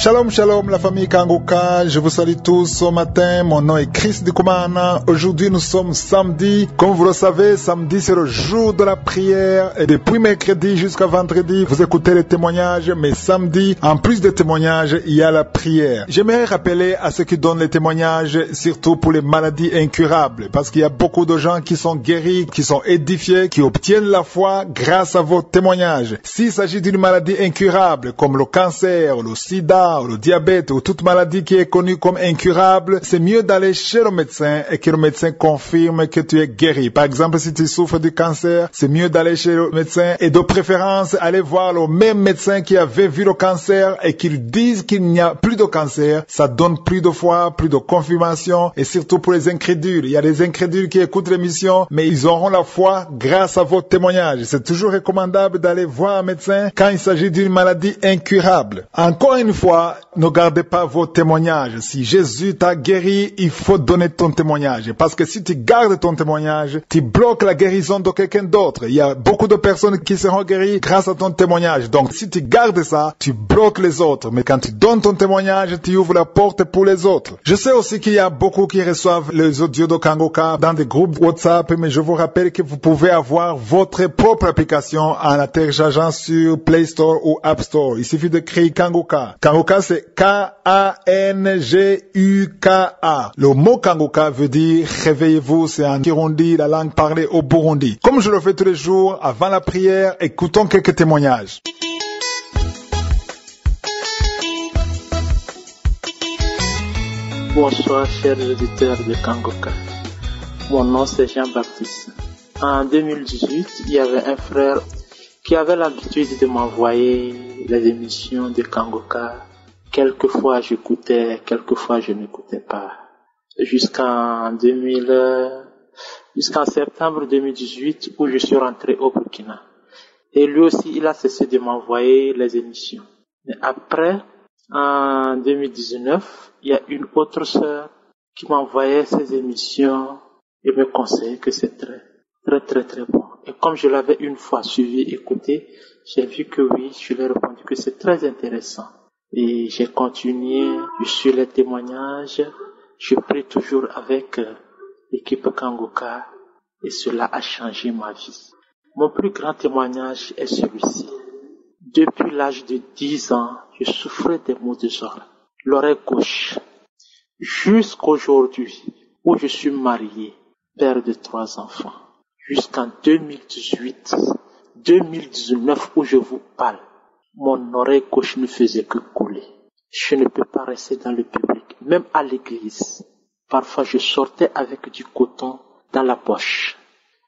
Shalom, shalom, la famille Kangoka, je vous salue tous ce matin, mon nom est Chris Dikumana. Aujourd'hui nous sommes samedi, comme vous le savez, samedi c'est le jour de la prière et depuis mercredi jusqu'à vendredi, vous écoutez les témoignages, mais samedi, en plus des témoignages, il y a la prière. J'aimerais rappeler à ceux qui donnent les témoignages, surtout pour les maladies incurables, parce qu'il y a beaucoup de gens qui sont guéris, qui sont édifiés, qui obtiennent la foi grâce à vos témoignages. S'il s'agit d'une maladie incurable, comme le cancer, le sida, le diabète ou toute maladie qui est connue comme incurable, c'est mieux d'aller chez le médecin et que le médecin confirme que tu es guéri. Par exemple, si tu souffres du cancer, c'est mieux d'aller chez le médecin et de préférence aller voir le même médecin qui avait vu le cancer et qu'il dise qu'il n'y a plus de cancer. Ça donne plus de foi, plus de confirmation et surtout pour les incrédules. Il y a des incrédules qui écoutent l'émission, mais ils auront la foi grâce à vos témoignages. C'est toujours recommandable d'aller voir un médecin quand il s'agit d'une maladie incurable. Encore une fois, ne gardez pas vos témoignages. Si Jésus t'a guéri, il faut donner ton témoignage. Parce que si tu gardes ton témoignage, tu bloques la guérison de quelqu'un d'autre. Il y a beaucoup de personnes qui seront guéries grâce à ton témoignage. Donc si tu gardes ça, tu bloques les autres. Mais quand tu donnes ton témoignage, tu ouvres la porte pour les autres. Je sais aussi qu'il y a beaucoup qui reçoivent les audios de Kangoka dans des groupes WhatsApp, mais je vous rappelle que vous pouvez avoir votre propre application en la téléchargeant sur Play Store ou App Store. Il suffit de créer Kangoka. Kangoka, c'est K-A-N-G-U-K-A. Le mot Kangoka veut dire réveillez-vous, c'est en Kirundi, la langue parlée au Burundi. Comme je le fais tous les jours, avant la prière, écoutons quelques témoignages. Bonsoir chers auditeurs de Kangoka. Mon nom c'est Jean-Baptiste. En 2018, il y avait un frère qui avait l'habitude de m'envoyer les émissions de Kangoka. Quelquefois j'écoutais, quelquefois je n'écoutais pas. Jusqu'en septembre 2018 où je suis rentré au Burkina. Et lui aussi, il a cessé de m'envoyer les émissions. Mais après, en 2019, il y a une autre sœur qui m'envoyait ces émissions et me conseillait que c'est très bon. Et comme je l'avais une fois suivi, écouté, j'ai vu que oui, je lui ai répondu que c'est très intéressant. Et j'ai continué, je suis les témoignages, je prie toujours avec l'équipe Kangoka et cela a changé ma vie. Mon plus grand témoignage est celui-ci. Depuis l'âge de 10 ans, je souffrais des maux de l'oreille gauche. Jusqu'aujourd'hui, où je suis marié, père de 3 enfants. Jusqu'en 2019 où je vous parle, mon oreille gauche ne faisait que couler. Je ne peux pas rester dans le public, même à l'église. Parfois, je sortais avec du coton dans la poche,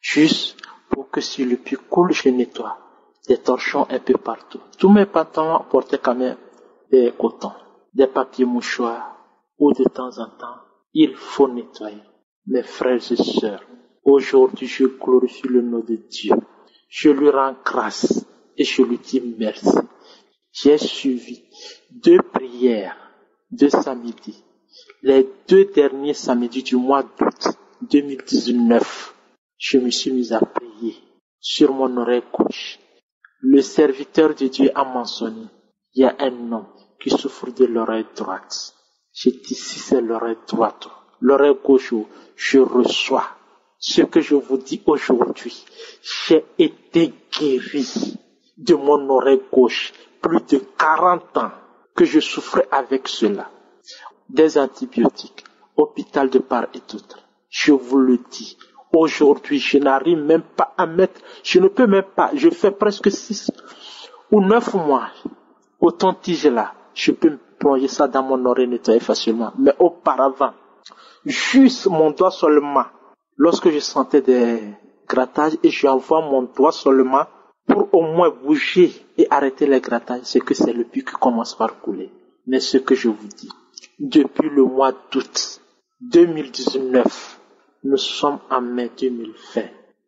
juste pour que si le puits coule, je nettoie. Des torchons un peu partout. Tous mes pantalons portaient quand même des cotons, des papiers mouchoirs, ou de temps en temps, il faut nettoyer. Mes frères et sœurs, aujourd'hui, je glorifie le nom de Dieu. Je lui rends grâce et je lui dis merci. J'ai suivi 2 prières de samedi, les 2 derniers samedis du mois d'août 2019. Je me suis mis à prier sur mon oreille gauche. Le serviteur de Dieu a mentionné, il y a un homme qui souffre de l'oreille droite. J'ai dit si c'est l'oreille droite, l'oreille gauche, je reçois ce que je vous dis aujourd'hui. J'ai été guéri de mon oreille gauche. Plus de 40 ans que je souffrais avec cela. Des antibiotiques, hôpital de part et d'autre. Je vous le dis, aujourd'hui, je n'arrive même pas à mettre, je ne peux même pas, je fais presque 6 ou 9 mois. Autant tige là, je peux plonger ça dans mon oreille nettoyer facilement. Mais auparavant, juste mon doigt seulement, lorsque je sentais des grattages et j'envoie mon doigt seulement pour au moins bouger et arrêter les grattages, c'est que c'est le puits qui commence par couler. Mais ce que je vous dis, depuis le mois d'août 2019, nous sommes en mai 2020.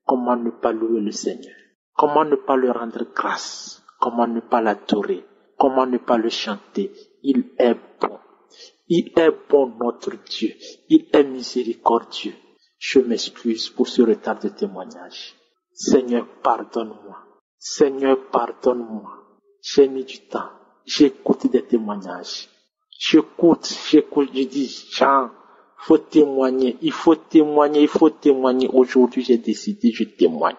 Comment ne pas louer le Seigneur? Comment ne pas lui rendre grâce? Comment ne pas l'adorer? Comment ne pas le chanter? Il est bon. Il est bon notre Dieu. Il est miséricordieux. Je m'excuse pour ce retard de témoignage. Seigneur, pardonne-moi. Seigneur, pardonne-moi. J'ai mis du temps. J'ai écouté des témoignages. J'écoute, je dis, Jean, il faut témoigner. Aujourd'hui, j'ai décidé, je témoigne.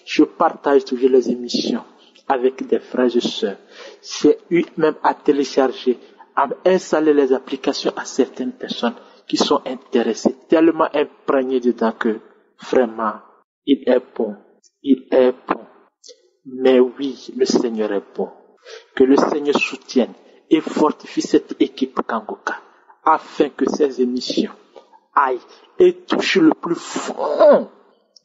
Je partage toujours les émissions avec des frères et sœurs. J'ai eu même à télécharger, à installer les applications à certaines personnes qui sont intéressées, tellement imprégnées dedans que, vraiment, il est bon. Mais oui, le Seigneur est bon. Que le Seigneur soutienne et fortifie cette équipe Kangoka, afin que ces émissions aillent et touchent le plus fond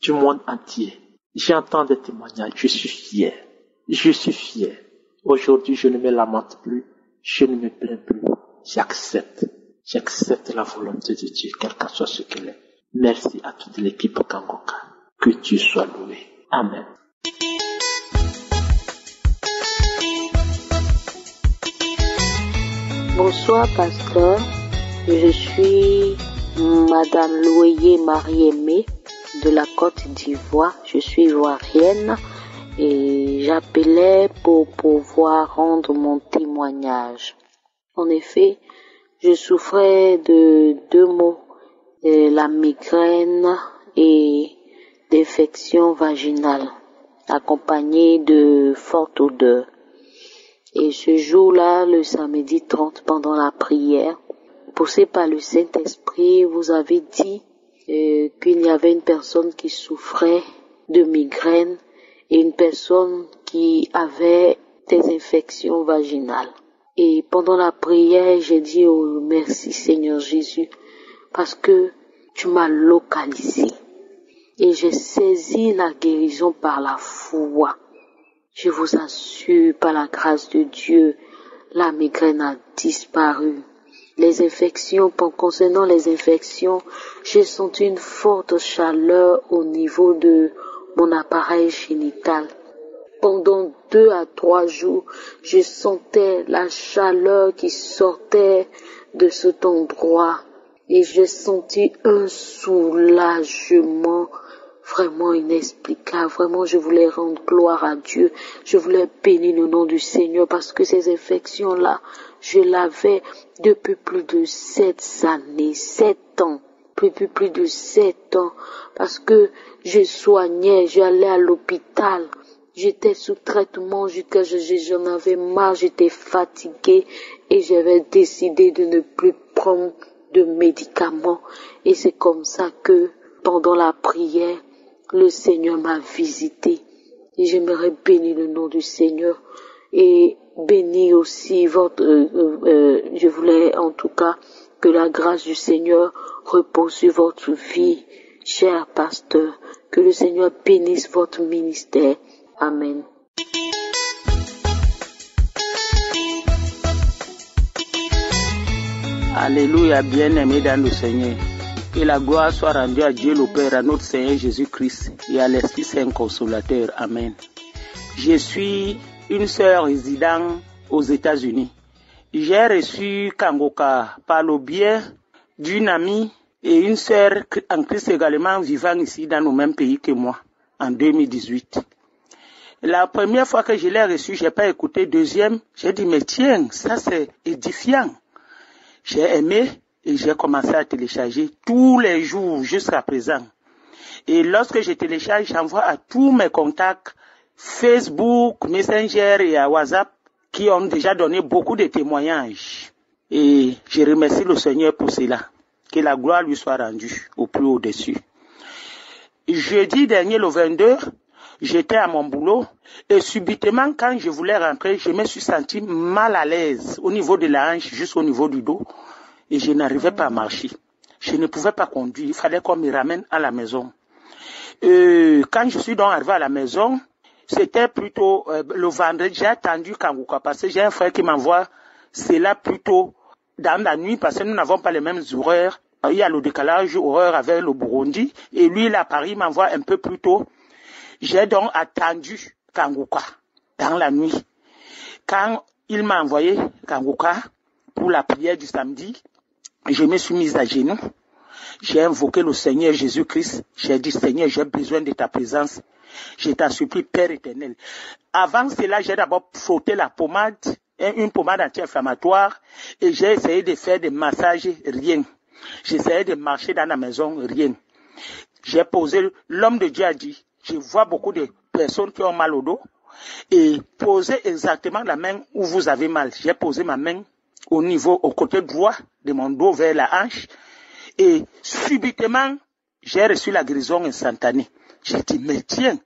du monde entier. J'entends des témoignages, je suis fier. Aujourd'hui, je ne me lamente plus, je ne me plains plus. J'accepte la volonté de Dieu, quel que soit ce qu'elle est. Merci à toute l'équipe Kangoka. Que Dieu soit loué. Amen. Bonsoir, pasteur. Je suis Madame Loyer Marie-Aimée de la Côte d'Ivoire. Je suis ivoirienne et j'appelais pour pouvoir rendre mon témoignage. En effet, je souffrais de 2 maux, la migraine et d'infection vaginale, accompagnée de forte odeur. Et ce jour-là, le samedi 30, pendant la prière, poussé par le Saint-Esprit, vous avez dit qu'il y avait une personne qui souffrait de migraine et une personne qui avait des infections vaginales. Et pendant la prière, j'ai dit oh, merci Seigneur Jésus, parce que tu m'as localisé. Et j'ai saisi la guérison par la foi. Je vous assure, par la grâce de Dieu, la migraine a disparu. Les infections, concernant les infections, j'ai senti une forte chaleur au niveau de mon appareil génital. Pendant 2 à 3 jours, je sentais la chaleur qui sortait de cet endroit et j'ai senti un soulagement vraiment inexplicable. Vraiment, je voulais rendre gloire à Dieu. Je voulais bénir le nom du Seigneur parce que ces infections-là, je l'avais depuis plus de 7 années, 7 ans. Depuis plus de 7 ans. Parce que je soignais, j'allais à l'hôpital. J'étais sous traitement jusqu'à j'en avais marre, j'étais fatiguée et j'avais décidé de ne plus prendre de médicaments. Et c'est comme ça que pendant la prière, le Seigneur m'a visité. Et j'aimerais bénir le nom du Seigneur et bénir aussi je voulais en tout cas que la grâce du Seigneur repose sur votre vie, cher pasteur. Que le Seigneur bénisse votre ministère. Amen. Alléluia, bien-aimés dans le Seigneur. Que la gloire soit rendue à Dieu le Père, à notre Seigneur Jésus-Christ et à l'Esprit Saint Consolateur. Amen. Je suis une sœur résidant aux États-Unis. J'ai reçu Kangoka par le biais d'une amie et une sœur en Christ également vivant ici dans le même pays que moi en 2018. La première fois que je l'ai reçu, j'ai pas écouté. Deuxième, j'ai dit mais tiens, ça c'est édifiant. J'ai aimé et j'ai commencé à télécharger tous les jours jusqu'à présent. Et lorsque je télécharge, j'envoie à tous mes contacts Facebook, Messenger et à WhatsApp qui ont déjà donné beaucoup de témoignages. Et je remercie le Seigneur pour cela. Que la gloire lui soit rendue au plus au-dessus. Jeudi dernier, le 22, j'étais à mon boulot et subitement, quand je voulais rentrer, je me suis senti mal à l'aise au niveau de la hanche, jusqu'au niveau du dos. Et je n'arrivais pas à marcher. Je ne pouvais pas conduire. Il fallait qu'on me ramène à la maison. Quand je suis donc arrivé à la maison, c'était plutôt le vendredi. J'ai attendu Kangoka parce que j'ai un frère qui m'envoie cela plutôt dans la nuit parce que nous n'avons pas les mêmes horaires. Il y a le décalage horaire avec le Burundi. Et lui, il est à Paris, il m'envoie un peu plus tôt. J'ai donc attendu Kangoka dans la nuit. Quand il m'a envoyé Kangoka pour la prière du samedi, je me suis mise à genoux. J'ai invoqué le Seigneur Jésus-Christ. J'ai dit, Seigneur, j'ai besoin de ta présence. Je t'en supplie, Père éternel. Avant cela, j'ai d'abord frotté la pommade une pommade anti-inflammatoire et j'ai essayé de faire des massages, rien. J'essayais de marcher dans la maison, rien. J'ai posé, l'homme de Dieu a dit, je vois beaucoup de personnes qui ont mal au dos et posez exactement la main où vous avez mal. J'ai posé ma main au côté droit de mon dos vers la hanche et subitement, j'ai reçu la guérison instantanée. J'ai dit, mais tiens,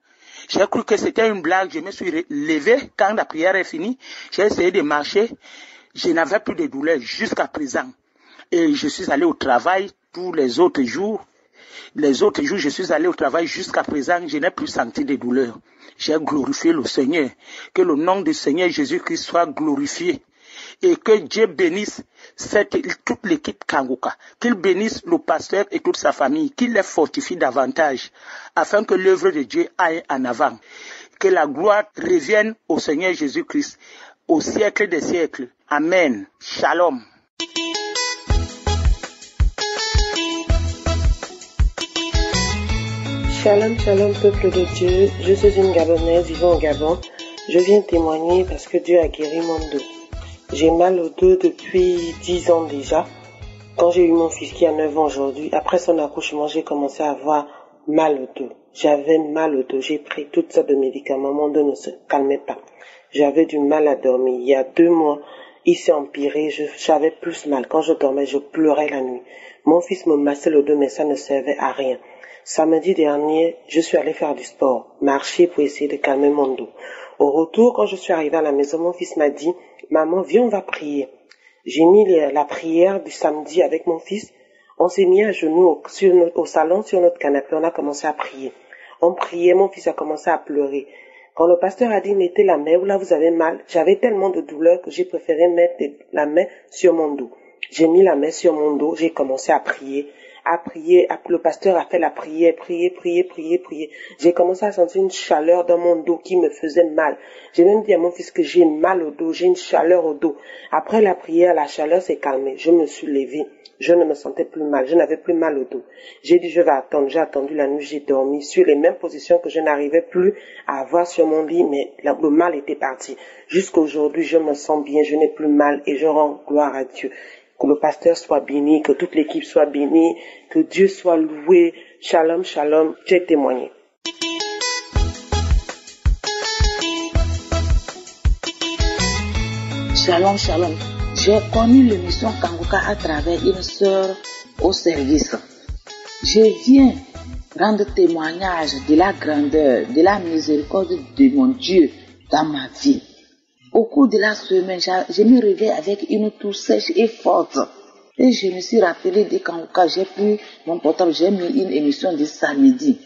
j'ai cru que c'était une blague. Je me suis levé quand la prière est finie. J'ai essayé de marcher. Je n'avais plus de douleur jusqu'à présent. Et je suis allé au travail tous les autres jours. Les autres jours, je suis allé au travail jusqu'à présent. Je n'ai plus senti de douleur. J'ai glorifié le Seigneur. Que le nom du Seigneur Jésus-Christ soit glorifié. Et que Dieu bénisse toute l'équipe Kangoka, qu'il bénisse le pasteur et toute sa famille, qu'il les fortifie davantage, afin que l'œuvre de Dieu aille en avant. Que la gloire revienne au Seigneur Jésus-Christ, au siècle des siècles. Amen. Shalom. Shalom, shalom, peuple de Dieu. Je suis une Gabonaise vivant au Gabon. Je viens témoigner parce que Dieu a guéri mon dos. J'ai mal au dos depuis 10 ans déjà. Quand j'ai eu mon fils qui a 9 ans aujourd'hui, après son accouchement, j'ai commencé à avoir mal au dos. J'avais mal au dos. J'ai pris toutes sortes de médicaments. Mon dos ne se calmait pas. J'avais du mal à dormir. Il y a 2 mois, il s'est empiré. J'avais plus mal. Quand je dormais, je pleurais la nuit. Mon fils me massait le dos, mais ça ne servait à rien. Samedi dernier, je suis allée faire du sport, marcher pour essayer de calmer mon dos. Au retour, quand je suis arrivée à la maison, mon fils m'a dit, « Maman, viens, on va prier. » J'ai mis la prière du samedi avec mon fils. On s'est mis à genoux au salon, sur notre canapé. On a commencé à prier. On priait, mon fils a commencé à pleurer. Quand le pasteur a dit, « Mettez la main où là vous avez mal », j'avais tellement de douleur que j'ai préféré mettre la main sur mon dos. J'ai mis la main sur mon dos, j'ai commencé à prier. Le pasteur a fait la prière, prier. J'ai commencé à sentir une chaleur dans mon dos qui me faisait mal. J'ai même dit à mon fils que j'ai mal au dos, j'ai une chaleur au dos. Après la prière, la chaleur s'est calmée. Je me suis levée. Je ne me sentais plus mal, je n'avais plus mal au dos. J'ai dit, je vais attendre. J'ai attendu la nuit, j'ai dormi sur les mêmes positions que je n'arrivais plus à avoir sur mon lit, mais le mal était parti. Jusqu'à aujourd'hui, je me sens bien, je n'ai plus mal et je rends gloire à Dieu. Que le pasteur soit béni, que toute l'équipe soit bénie, que Dieu soit loué. Shalom, shalom, j'ai témoigné. Shalom, shalom. J'ai connu l'émission Kangoka à travers une sœur au service. Je viens rendre témoignage de la grandeur, de la miséricorde de mon Dieu dans ma vie. Au cours de la semaine, je me réveille avec une toux sèche et forte. Et je me suis rappelé de Kangoka, j'ai pris mon portable, j'ai mis une émission de samedi.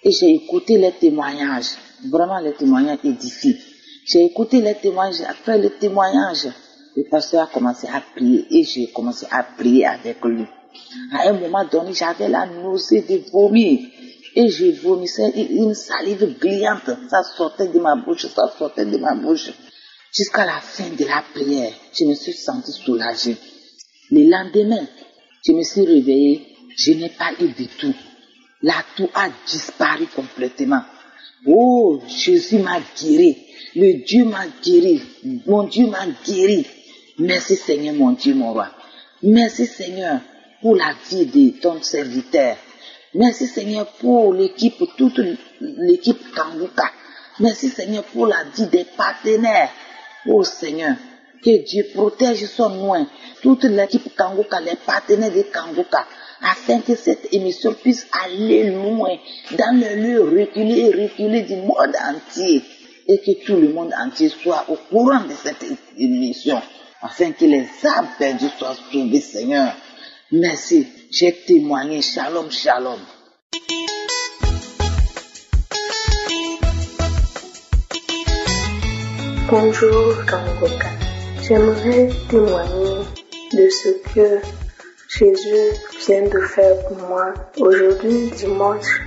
Et j'ai écouté les témoignages. Vraiment, les témoignages édifient. J'ai écouté les témoignages. Après le témoignage, le pasteur a commencé à prier. Et j'ai commencé à prier avec lui. À un moment donné, j'avais la nausée de vomir. Et je vomissais une salive brillante. Ça sortait de ma bouche, Jusqu'à la fin de la prière, je me suis sentie soulagée. Le lendemain, je me suis réveillée, je n'ai pas eu de toux. La toux a disparu complètement. Oh, Jésus m'a guéri. Le Dieu m'a guéri. Mon Dieu m'a guéri. Merci Seigneur, mon Dieu, mon roi. Merci Seigneur pour la vie de ton serviteur. Merci Seigneur pour l'équipe, toute l'équipe Kangoka. Merci Seigneur pour la vie des partenaires. Oh Seigneur, que Dieu protège son loin, toute l'équipe Kangoka, les partenaires de Kangoka, afin que cette émission puisse aller loin, dans le lieu reculé du monde entier, et que tout le monde entier soit au courant de cette émission, afin que les âmes perdues soient sauvées, Seigneur. Merci, j'ai témoigné. Shalom, shalom. Bonjour Kangoka, j'aimerais témoigner de ce que Jésus vient de faire pour moi. Aujourd'hui, dimanche,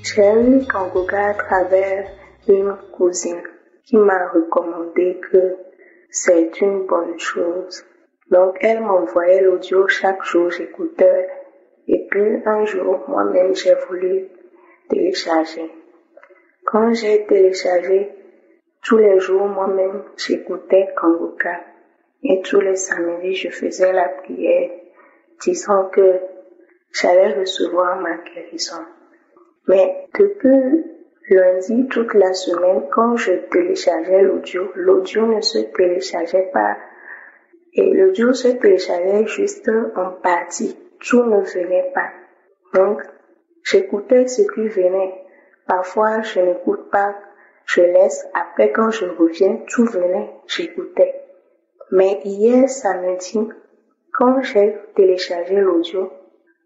j'ai eu Kangoka à travers une cousine qui m'a recommandé que c'est une bonne chose. Donc elle m'envoyait l'audio chaque jour, j'écoutais. Et puis un jour, moi-même, j'ai voulu télécharger. Quand j'ai téléchargé, Tous les jours, moi-même, j'écoutais Kangoka. Et tous les samedis, je faisais la prière, disant que j'allais recevoir ma guérison. Mais depuis lundi, toute la semaine, quand je téléchargeais l'audio ne se téléchargeait pas. Et l'audio se téléchargeait juste en partie. Tout ne venait pas. Donc, j'écoutais ce qui venait. Parfois, je n'écoute pas, je laisse. Après, quand je reviens, tout venait, j'écoutais. Mais hier, samedi, quand j'ai téléchargé l'audio,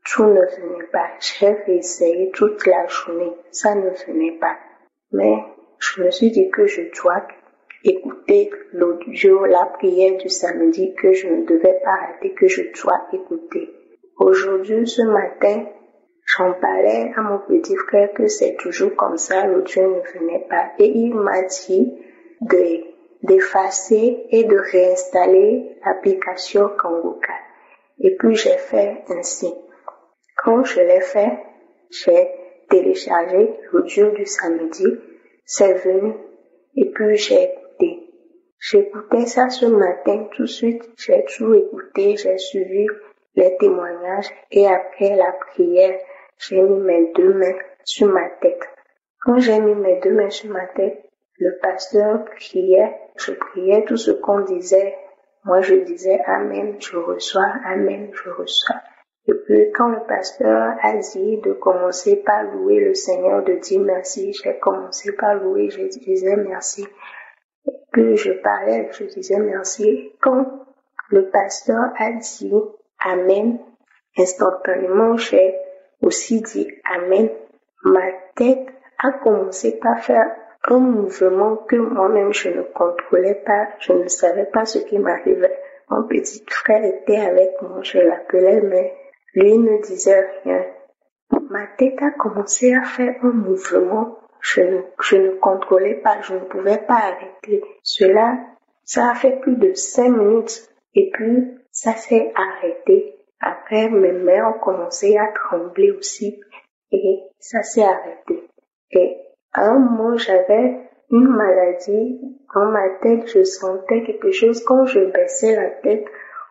tout ne venait pas. J'ai réessayé toute la journée, ça ne venait pas. Mais je me suis dit que je dois écouter l'audio, la prière du samedi, que je ne devais pas rater, que je dois écouter. Aujourd'hui, ce matin, j'en parlais à mon petit frère que c'est toujours comme ça, l'audio ne venait pas. Et il m'a dit d'effacer et de réinstaller l'application Kangoka. Et puis j'ai fait ainsi. Quand je l'ai fait, j'ai téléchargé l'audio du samedi, c'est venu, et puis j'ai écouté. J'écoutais ça ce matin tout de suite, j'ai tout écouté, j'ai suivi les témoignages, et après la prière, j'ai mis mes 2 mains sur ma tête. Quand j'ai mis mes 2 mains sur ma tête, le pasteur priait, je priais tout ce qu'on disait. Moi, je disais Amen, je reçois, Amen, je reçois. Et puis, quand le pasteur a dit de commencer par louer le Seigneur, de dire merci, j'ai commencé par louer, je disais merci. Et puis, je parlais, je disais merci. Quand le pasteur a dit Amen, instantanément, j'ai aussi dit Amen. Ma tête a commencé par faire un mouvement que moi-même je ne contrôlais pas, je ne savais pas ce qui m'arrivait. Mon petit frère était avec moi, je l'appelais, mais lui ne disait rien. Ma tête a commencé à faire un mouvement, je ne contrôlais pas, je ne pouvais pas arrêter. Ça a fait plus de 5 minutes, et puis ça s'est arrêté. Après, mes mains ont commencé à trembler aussi, et ça s'est arrêté. Et à un moment, j'avais une maladie dans ma tête, je sentais quelque chose. Quand je baissais la tête,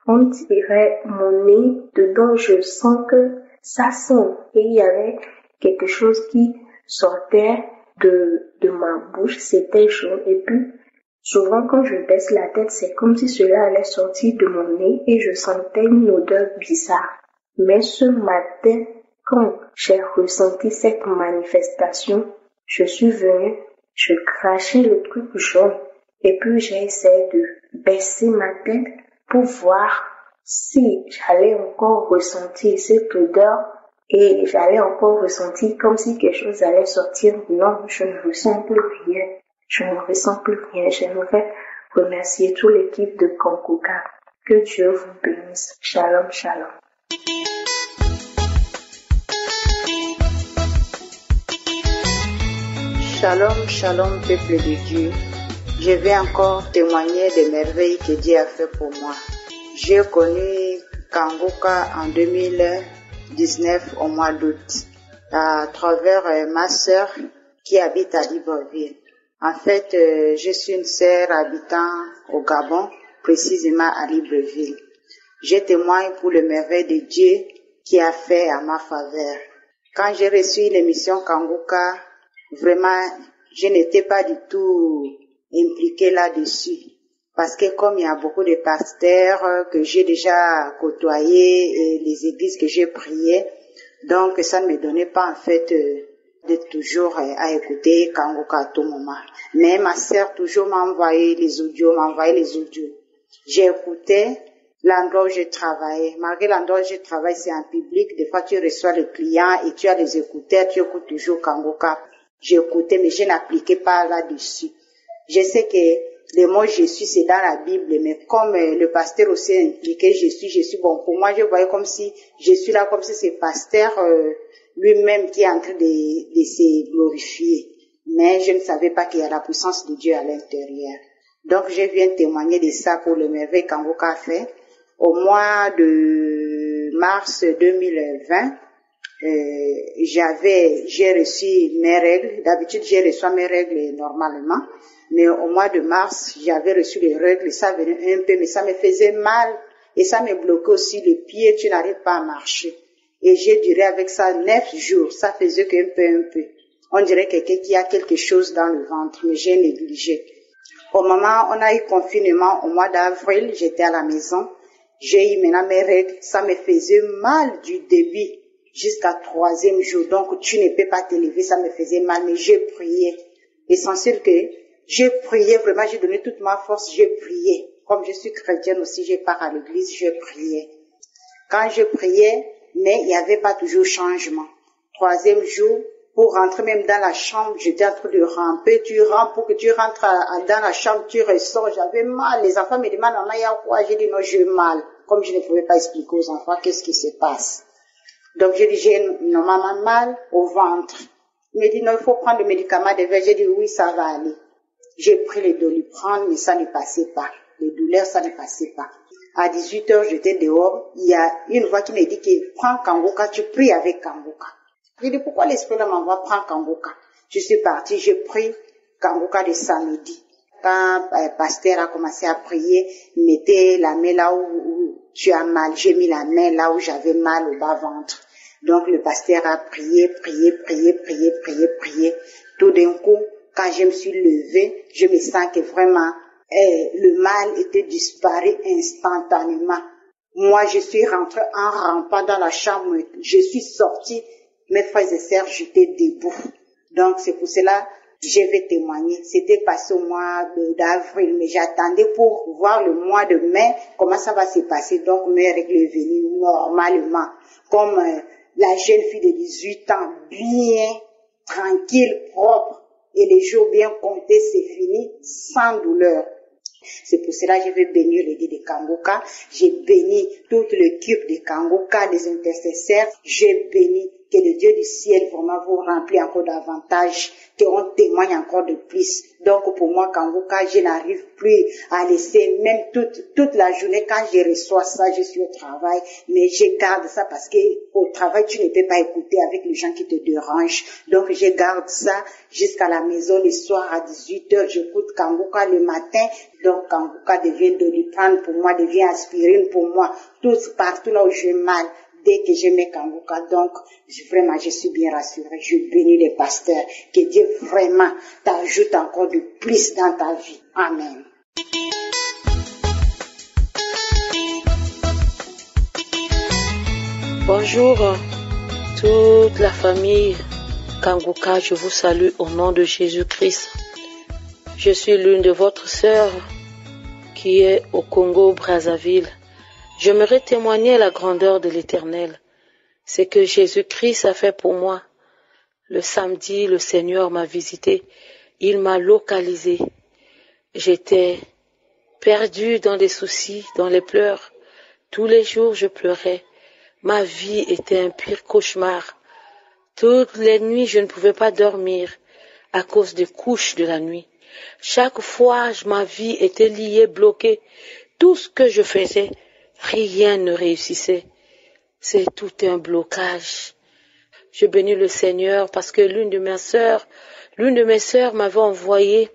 on tirait mon nez dedans, je sens que ça sent. Et il y avait quelque chose qui sortait de ma bouche, c'était jaune. Et puis, souvent quand je baisse la tête, c'est comme si cela allait sortir de mon nez et je sentais une odeur bizarre. Mais ce matin, quand j'ai ressenti cette manifestation, je suis venue, je crachais le truc jaune et puis j'ai essayé de baisser ma tête pour voir si j'allais encore ressentir cette odeur et j'allais encore ressentir comme si quelque chose allait sortir. Non, je ne ressens plus rien. Je ne ressens plus rien. J'aimerais remercier toute l'équipe de Kangoka. Que Dieu vous bénisse. Shalom, shalom. Shalom, shalom, peuple de Dieu. Je vais encore témoigner des merveilles que Dieu a fait pour moi. J'ai connu Kangoka en 2019 au mois d'août à travers ma sœur qui habite à Libreville. En fait, je suis une sœur habitant au Gabon, précisément à Libreville. Je témoigne pour le merveille de Dieu qui a fait à ma faveur. Quand j'ai reçu l'émission Kangoka, vraiment, je n'étais pas du tout impliquée là-dessus. Parce que comme il y a beaucoup de pasteurs que j'ai déjà côtoyés et les églises que j'ai priées, donc ça ne me donnait pas en fait de toujours à écouter Kangoka à tout moment. Mais ma sœur toujours m'a envoyé les audios. J'ai écouté l'endroit où je travaillais. Malgré l'endroit où je travaille, c'est en public. Des fois, tu reçois les clients et tu as les écouteurs, tu écoutes toujours Kangoka. J'écoutais, mais je n'appliquais pas là-dessus. Je sais que le mot je suis, c'est dans la Bible, mais comme le pasteur aussi impliqué, je suis bon. Pour moi, je voyais comme si je suis là, comme si c'est pasteur lui-même qui est en train de se glorifier. Mais je ne savais pas qu'il y a la puissance de Dieu à l'intérieur. Donc, je viens témoigner de ça pour le merveille qu'Kangoka a fait. Au mois de mars 2020, j'ai reçu mes règles. D'habitude, je reçois mes règles normalement. Mais au mois de mars, j'avais reçu les règles, ça venait un peu, mais ça me faisait mal et ça me bloquait aussi les pieds, tu n'arrives pas à marcher. Et j'ai duré avec ça 9 jours, ça faisait qu'un peu. On dirait quelqu'un qui a quelque chose dans le ventre, mais j'ai négligé. Au moment où on a eu confinement, au mois d'avril, j'étais à la maison, j'ai eu maintenant mes règles, ça me faisait mal du début jusqu'à 3e jour, donc tu ne peux pas te lever, ça me faisait mal, mais j'ai prié. L'essentiel que j'ai prié, vraiment j'ai donné toute ma force, j'ai prié. Comme je suis chrétienne aussi, je pars à l'église, j'ai prié. Quand je priais, mais il n'y avait pas toujours changement. 3e jour, pour rentrer même dans la chambre, j'étais en train de ramper, tu rampes pour que tu rentres dans la chambre, tu ressors, j'avais mal. Les enfants me demandent, maman, il y a quoi? J'ai dit non, j'ai mal. Comme je ne pouvais pas expliquer aux enfants qu'est-ce qui se passe. Donc j'ai dit, j'ai normalement mal au ventre. Il me dit, non, il faut prendre le médicament de verre. J'ai dit, oui, ça va aller. J'ai pris les Doliprane, mais ça ne passait pas. Les douleurs, ça ne passait pas. À 18h, j'étais dehors. Il y a une voix qui me dit que prends Kangoka, tu pries avec Kangoka. J'ai dit, pourquoi l'esprit là m'envoie prendre Kangoka? Je suis partie, j'ai pris Kangoka le samedi. Quand le pasteur a commencé à prier, mettez la main là où tu as mal. J'ai mis la main là où j'avais mal au bas-ventre. Donc le pasteur a prié. Tout d'un coup, quand je me suis levée, je me sens que vraiment le mal était disparu instantanément. Moi, je suis rentrée en rampant dans la chambre, je suis sortie, mes frères et sœurs, j'étais debout. Donc c'est pour cela je vais témoigner. C'était passé au mois d'avril, mais j'attendais pour voir le mois de mai, comment ça va se passer. Donc mes règles sont venues normalement, comme la jeune fille de 18 ans, bien tranquille, propre, et les jours bien comptés, c'est fini, sans douleur. C'est pour cela que je vais bénir les dieux de Kangoka. J'ai béni toute l'équipe de Kangoka, les intercesseurs. J'ai béni que le Dieu du ciel vraiment vous remplit encore davantage, qu'on témoigne encore de plus. Donc pour moi, Kangoka, je n'arrive plus à laisser, même toute la journée, quand je reçois ça, je suis au travail, mais je garde ça parce que au travail, tu ne peux pas écouter avec les gens qui te dérangent. Donc je garde ça jusqu'à la maison le soir à 18h, j'écoute Kangoka le matin. Donc Kangoka devient Doliprane pour moi, devient aspirine pour moi, partout là où j'ai mal. Dès que je mets Kangoka, donc vraiment je suis bien rassurée. Je bénis les pasteurs. Que Dieu vraiment t'ajoute encore de plus dans ta vie. Amen. Bonjour toute la famille Kangoka, je vous salue au nom de Jésus-Christ. Je suis l'une de votre sœurs qui est au Congo-Brazzaville. J'aimerais témoigner la grandeur de l'Éternel. C'est que Jésus-Christ a fait pour moi. Le samedi, le Seigneur m'a visité. Il m'a localisé. J'étais perdue dans des soucis, dans les pleurs. Tous les jours, je pleurais. Ma vie était un pire cauchemar. Toutes les nuits, je ne pouvais pas dormir à cause des couches de la nuit. Chaque fois, ma vie était liée, bloquée. Tout ce que je faisais, rien ne réussissait. C'est tout un blocage. Je bénis le Seigneur parce que l'une de mes sœurs m'avait envoyé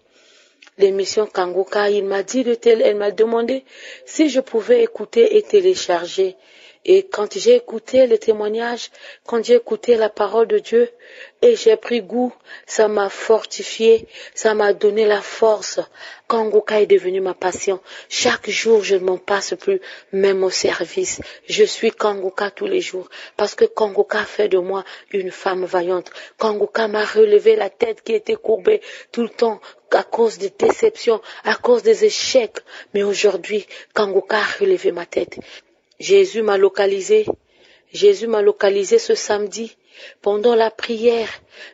l'émission Kangoka. Elle m'a demandé si je pouvais écouter et télécharger. Et quand j'ai écouté les témoignages, quand j'ai écouté la parole de Dieu, et j'ai pris goût, ça m'a fortifié, ça m'a donné la force. Kangoka est devenu ma passion. Chaque jour, je ne m'en passe plus, même au service. Je suis Kangoka tous les jours, parce que Kangoka fait de moi une femme vaillante. Kangoka m'a relevé la tête qui était courbée tout le temps, à cause des déceptions, à cause des échecs. Mais aujourd'hui, Kangoka a relevé ma tête. Jésus m'a localisé ce samedi pendant la prière,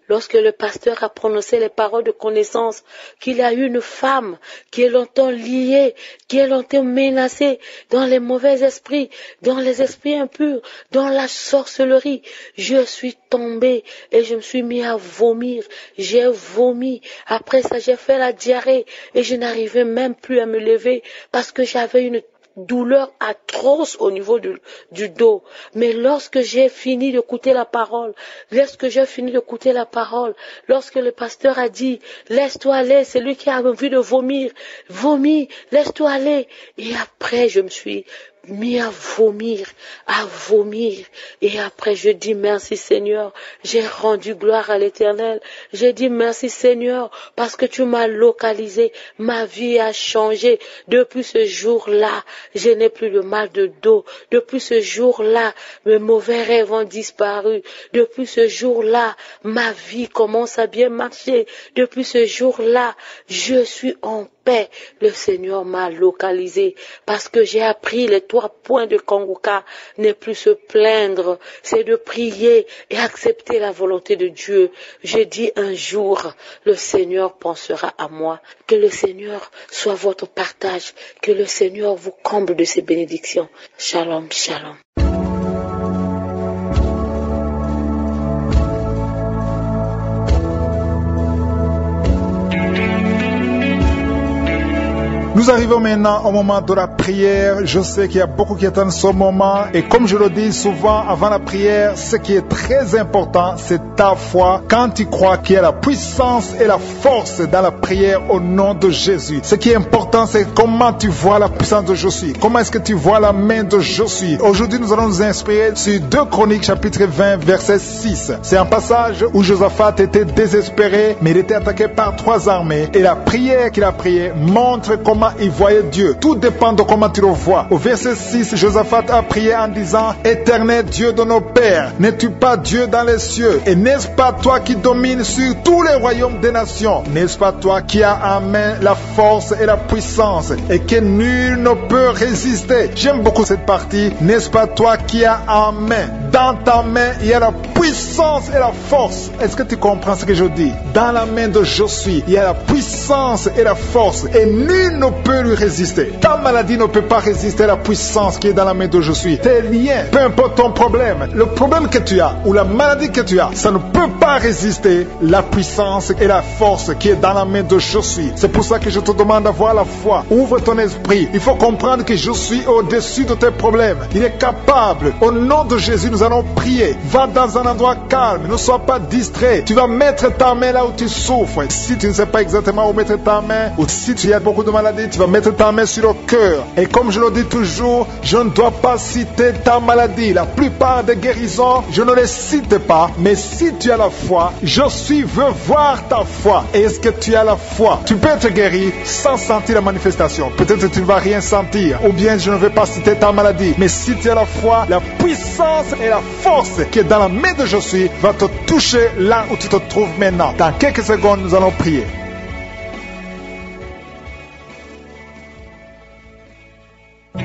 lorsque le pasteur a prononcé les paroles de connaissance, qu'il y a eu une femme qui est longtemps liée, qui est longtemps menacée dans les mauvais esprits, dans les esprits impurs, dans la sorcellerie. Je suis tombée et je me suis mis à vomir. J'ai vomi. Après ça, j'ai fait la diarrhée et je n'arrivais même plus à me lever parce que j'avais une douleur atroce au niveau du dos. Mais lorsque j'ai fini d'écouter la parole, lorsque le pasteur a dit, laisse-toi aller, c'est lui qui a envie de vomir, vomis, laisse-toi aller. Et après, je me suis mis à vomir. Et après, je dis merci Seigneur. J'ai rendu gloire à l'Éternel. J'ai dit merci Seigneur parce que tu m'as localisé. Ma vie a changé. Depuis ce jour-là, je n'ai plus de mal de dos. Depuis ce jour-là, mes mauvais rêves ont disparu. Depuis ce jour-là, ma vie commence à bien marcher. Depuis ce jour-là, je suis en paix. Le Seigneur m'a localisé parce que j'ai appris les 3 points de Kangoka. Ne plus se plaindre, c'est de prier et accepter la volonté de Dieu. J'ai dit un jour, le Seigneur pensera à moi. Que le Seigneur soit votre partage. Que le Seigneur vous comble de ses bénédictions. Shalom, shalom. Nous arrivons maintenant au moment de la prière. Je sais qu'il y a beaucoup qui attendent ce moment. Et comme je le dis souvent avant la prière, ce qui est très important, c'est ta foi. Quand tu crois qu'il y a la puissance et la force dans la prière au nom de Jésus. Ce qui est important, c'est comment tu vois la puissance de Je suis. Comment est-ce que tu vois la main de Je suis. Aujourd'hui, nous allons nous inspirer sur 2 Chroniques chapitre 20, verset 6. C'est un passage où Josaphat était désespéré, mais il était attaqué par 3 armées. Et la prière qu'il a priée montre comment il voyait Dieu. Tout dépend de comment tu le vois. Au verset 6, Josaphat a prié en disant, Éternel Dieu de nos pères, n'es-tu pas Dieu dans les cieux? Et n'est-ce pas toi qui domines sur tous les royaumes des nations? N'est-ce pas toi qui as en main la force et la puissance et que nul ne peut résister? J'aime beaucoup cette partie. N'est-ce pas toi qui as en main? Dans ta main, il y a la puissance et la force. Est-ce que tu comprends ce que je dis? Dans la main de Je suis, il y a la puissance et la force et nul ne peut lui résister. Ta maladie ne peut pas résister à la puissance qui est dans la main de Je suis. Tes liens, peu importe ton problème, le problème que tu as ou la maladie que tu as, ça ne peut pas résister la puissance et la force qui est dans la main de Je suis. C'est pour ça que je te demande d'avoir la foi. Ouvre ton esprit. Il faut comprendre que Je suis au-dessus de tes problèmes. Il est capable. Au nom de Jésus, nous allons prier. Va dans un endroit calme. Ne sois pas distrait. Tu vas mettre ta main là où tu souffres. Si tu ne sais pas exactement où mettre ta main, ou si tu as beaucoup de maladies, tu vas mettre ta main sur le cœur. Et comme je le dis toujours, je ne dois pas citer ta maladie. La plupart des guérisons, je ne les cite pas. Mais si tu as la foi, Je suis veux voir ta foi. Est-ce que tu as la foi? Tu peux être guéri sans sentir la manifestation. Peut-être que tu ne vas rien sentir. Ou bien je ne vais pas citer ta maladie. Mais si tu as la foi, la puissance et la force qui est dans la main de Je suis va te toucher là où tu te trouves maintenant. Dans quelques secondes, nous allons prier.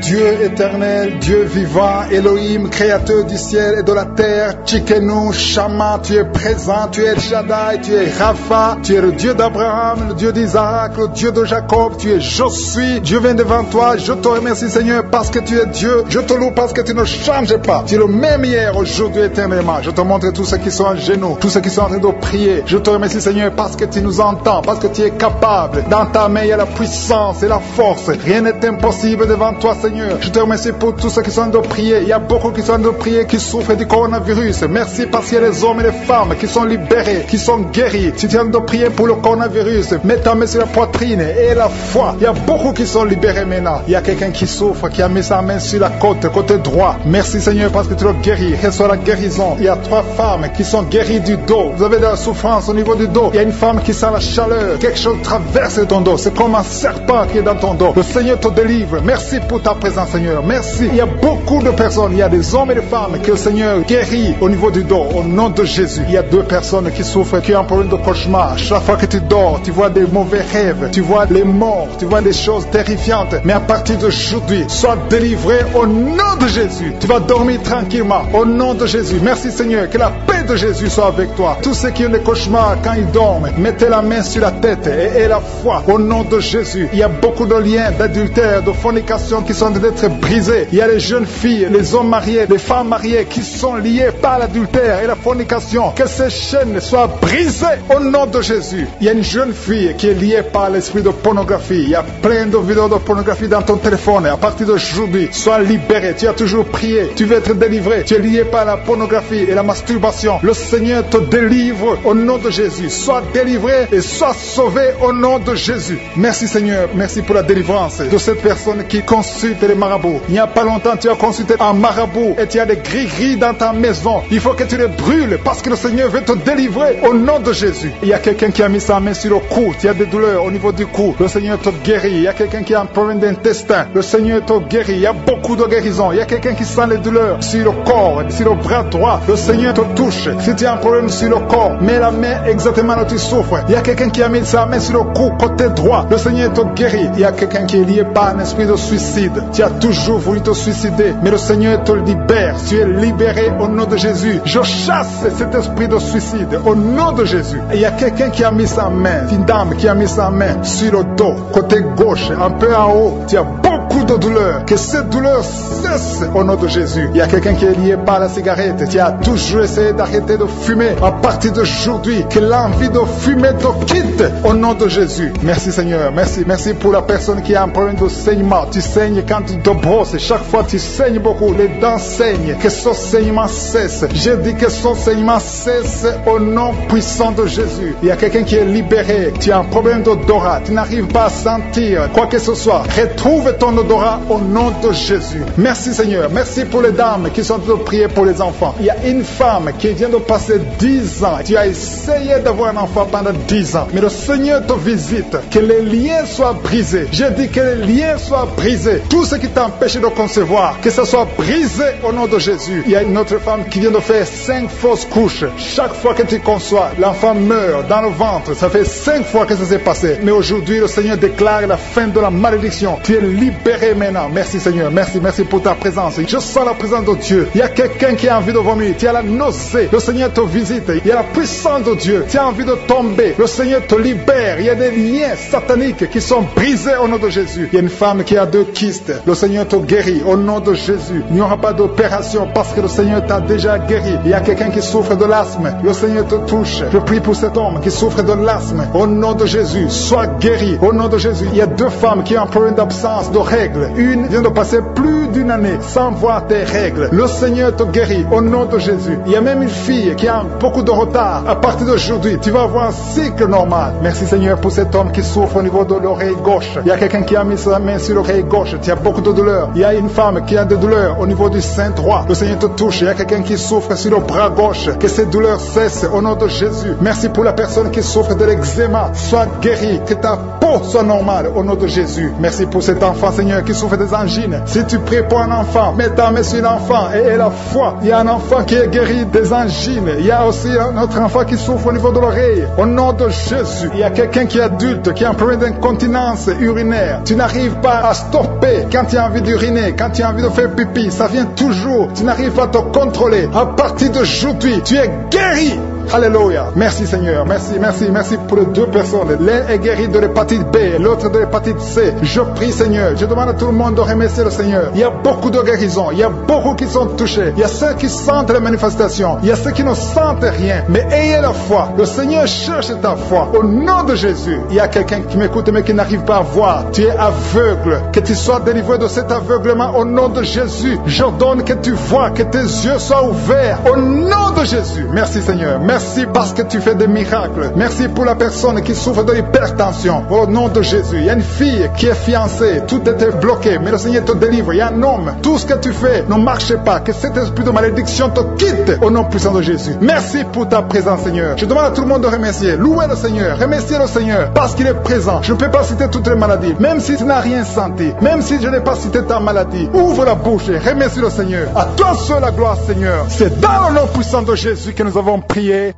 Dieu éternel, Dieu vivant, Elohim, créateur du ciel et de la terre, Tchikenu, Shama, tu es présent, tu es El Shaddai, tu es Rapha, tu es le Dieu d'Abraham, le Dieu d'Isaac, le Dieu de Jacob, tu es Je suis, Dieu vient devant toi, je te remercie Seigneur parce que tu es Dieu, je te loue parce que tu ne changes pas, tu es le même hier, aujourd'hui, éternellement, je te montre tous ceux qui sont à genoux, tous ceux qui sont en train de prier, je te remercie Seigneur parce que tu nous entends, parce que tu es capable, dans ta main il y a la puissance et la force, rien n'est impossible devant toi Seigneur. Je te remercie pour tous ceux qui sont en train de prier. Il y a beaucoup qui sont en train de prier, qui souffrent du coronavirus. Merci parce qu'il y a les hommes et les femmes qui sont libérés, qui sont guéris. Si tu es en train de prier pour le coronavirus, mets ta main sur la poitrine et la foi. Il y a beaucoup qui sont libérés maintenant. Il y a quelqu'un qui souffre, qui a mis sa main sur la côté droit. Merci Seigneur parce que tu le guéris. Reçois la guérison. Il y a 3 femmes qui sont guéries du dos. Vous avez de la souffrance au niveau du dos. Il y a une femme qui sent la chaleur. Quelque chose traverse ton dos. C'est comme un serpent qui est dans ton dos. Le Seigneur te délivre. Merci pour ta présence Seigneur, merci. Il y a beaucoup de personnes, il y a des hommes et des femmes que le Seigneur guérit au niveau du dos, au nom de Jésus. Il y a 2 personnes qui souffrent, qui ont un problème de cauchemar. Chaque fois que tu dors, tu vois des mauvais rêves, tu vois les morts, tu vois des choses terrifiantes. Mais à partir d'aujourd'hui, sois délivré au nom de Jésus. Tu vas dormir tranquillement au nom de Jésus. Merci Seigneur, que la paix de Jésus soit avec toi. Tous ceux qui ont des cauchemars quand ils dorment, mettez la main sur la tête et la foi au nom de Jésus. Il y a beaucoup de liens d'adultère, de fornication qui sont d'être brisées. Il y a les jeunes filles, les hommes mariés, les femmes mariées qui sont liées par l'adultère et la fornication. Que ces chaînes soient brisées au nom de Jésus. Il y a une jeune fille qui est liée par l'esprit de pornographie. Il y a plein de vidéos de pornographie dans ton téléphone. À partir d'aujourd'hui, sois libéré. Tu as toujours prié. Tu veux être délivré. Tu es lié par la pornographie et la masturbation. Le Seigneur te délivre au nom de Jésus. Sois délivré et sois sauvé au nom de Jésus. Merci Seigneur. Merci pour la délivrance de cette personne qui consulte les marabouts. Il n'y a pas longtemps, tu as consulté un marabout et tu as des gris-gris dans ta maison. Il faut que tu les brûles parce que le Seigneur veut te délivrer au nom de Jésus. Il y a quelqu'un qui a mis sa main sur le cou. Tu as des douleurs au niveau du cou. Le Seigneur te guérit. Il y a quelqu'un qui a un problème d'intestin. Le Seigneur te guérit. Il y a beaucoup de guérisons. Il y a quelqu'un qui sent les douleurs sur le corps, sur le bras droit. Le Seigneur te touche. Si tu as un problème sur le corps, mets la main exactement là où tu souffres. Il y a quelqu'un qui a mis sa main sur le cou, côté droit. Le Seigneur te guérit. Il y a quelqu'un qui est lié par un esprit de suicide. Tu as toujours voulu te suicider, mais le Seigneur te libère. Tu es libéré au nom de Jésus. Je chasse cet esprit de suicide au nom de Jésus. Et il y a quelqu'un qui a mis sa main, une dame qui a mis sa main sur le dos, côté gauche, un peu en haut. Tu as beaucoup de douleur. Que cette douleur cesse au nom de Jésus. Il y a quelqu'un qui est lié par la cigarette. Tu as toujours essayé d'arrêter de fumer. À partir d'aujourd'hui, que l'envie de fumer te quitte au nom de Jésus. Merci Seigneur. Merci pour la personne qui a un problème de saignement. Tu saignes quand tu te brosses. Chaque fois tu saignes beaucoup. Les dents saignent. Que son saignement cesse. Je dis que son saignement cesse au nom puissant de Jésus. Il y a quelqu'un qui est libéré. Tu as un problème d'odorat. Tu n'arrives pas à sentir quoi que ce soit. Retrouve ton odorat au nom de Jésus. Merci Seigneur. Merci pour les dames qui sont en train de prier pour les enfants. Il y a une femme qui vient de passer 10 ans. Tu as essayé d'avoir un enfant pendant 10 ans. Mais le Seigneur te visite. Que les liens soient brisés. Je dis que les liens soient brisés. Tout ce qui t'empêche de concevoir, que ça soit brisé au nom de Jésus. Il y a une autre femme qui vient de faire 5 fausses couches. Chaque fois que tu conçois, l'enfant meurt dans le ventre. Ça fait 5 fois que ça s'est passé. Mais aujourd'hui, le Seigneur déclare la fin de la malédiction. Tu es libéré maintenant. Merci Seigneur. Merci pour ta présence. Je sens la présence de Dieu. Il y a quelqu'un qui a envie de vomir. Tu as la nausée. Le Seigneur te visite. Il y a la puissance de Dieu. Tu as envie de tomber. Le Seigneur te libère. Il y a des liens sataniques qui sont brisés au nom de Jésus. Il y a une femme qui a 2 kystes. Le Seigneur te guérit au nom de Jésus. Il n'y aura pas d'opération parce que le Seigneur t'a déjà guéri. Il y a quelqu'un qui souffre de l'asthme. Le Seigneur te touche. Je prie pour cet homme qui souffre de l'asthme. Au nom de Jésus, sois guéri. Au nom de Jésus, il y a 2 femmes qui ont un problème d'absence de règles. Une vient de passer plus d'une année sans voir tes règles. Le Seigneur te guérit au nom de Jésus. Il y a même une fille qui a beaucoup de retard. À partir d'aujourd'hui, tu vas avoir un cycle normal. Merci Seigneur pour cet homme qui souffre au niveau de l'oreille gauche. Il y a quelqu'un qui a mis sa main sur l'oreille gauche. Tu as beaucoup de douleurs. Il y a une femme qui a des douleurs au niveau du sein droit. Le Seigneur te touche. Il y a quelqu'un qui souffre sur le bras gauche. Que ces douleurs cessent au nom de Jésus. Merci pour la personne qui souffre de l'eczéma. Sois guéri. Que ta peau soit normale au nom de Jésus. Merci pour cet enfant Seigneur qui souffre des angines. Si tu pries pour un enfant, mets ta main sur l'enfant et aie la foi. Il y a un enfant qui est guéri des angines. Il y a aussi un autre enfant qui souffre au niveau de l'oreille. Au nom de Jésus. Il y a quelqu'un qui est adulte, qui a un problème d'incontinence urinaire. Tu n'arrives pas à stopper quand tu as envie d'uriner, quand tu as envie de faire pipi. Ça vient toujours. Tu n'arrives pas à te contrôler. À partir d'aujourd'hui, tu es guéri. Alléluia. Merci Seigneur. Merci pour les 2 personnes. L'un est guéri de l'hépatite B, l'autre de l'hépatite C. Je prie Seigneur. Je demande à tout le monde de remercier le Seigneur. Il y a beaucoup de guérisons. Il y a beaucoup qui sont touchés. Il y a ceux qui sentent les manifestations. Il y a ceux qui ne sentent rien. Mais ayez la foi. Le Seigneur cherche ta foi. Au nom de Jésus. Il y a quelqu'un qui m'écoute mais qui n'arrive pas à voir. Tu es aveugle. Que tu sois délivré de cet aveuglement au nom de Jésus. J'ordonne que tu vois, que tes yeux soient ouverts. Au nom de Jésus. Merci Seigneur. Merci parce que tu fais des miracles. Merci pour la personne qui souffre de l'hypertension. Au nom de Jésus. Il y a une fille qui est fiancée. Tout était bloqué. Mais le Seigneur te délivre. Il y a un homme. Tout ce que tu fais ne marche pas. Que cet esprit de malédiction te quitte. Au nom puissant de Jésus. Merci pour ta présence Seigneur. Je demande à tout le monde de remercier. Louez le Seigneur. Remerciez le Seigneur. Parce qu'il est présent. Je ne peux pas citer toutes les maladies. Même si tu n'as rien senti. Même si je n'ai pas cité ta maladie. Ouvre la bouche et remercie le Seigneur. À toi seul la gloire Seigneur. C'est dans le nom puissant de Jésus que nous avons prié.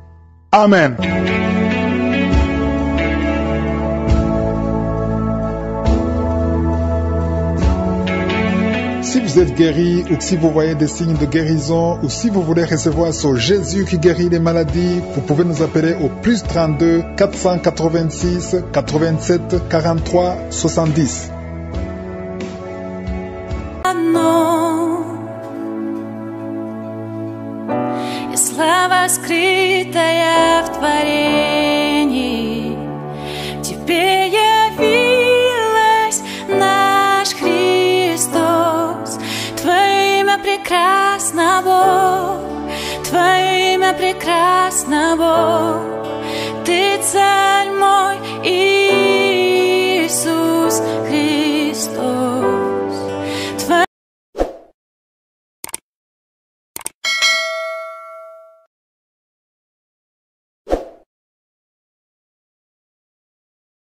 Amen. Si vous êtes guéri ou si vous voyez des signes de guérison ou si vous voulez recevoir ce Jésus qui guérit les maladies, vous pouvez nous appeler au plus 32 486 87 43 70. вновь. И слава скрытая в творении, Тебе явилась наш Христос. Твое имя прекрасно, Бог, Твое имя прекрасно, Бог. Ты царь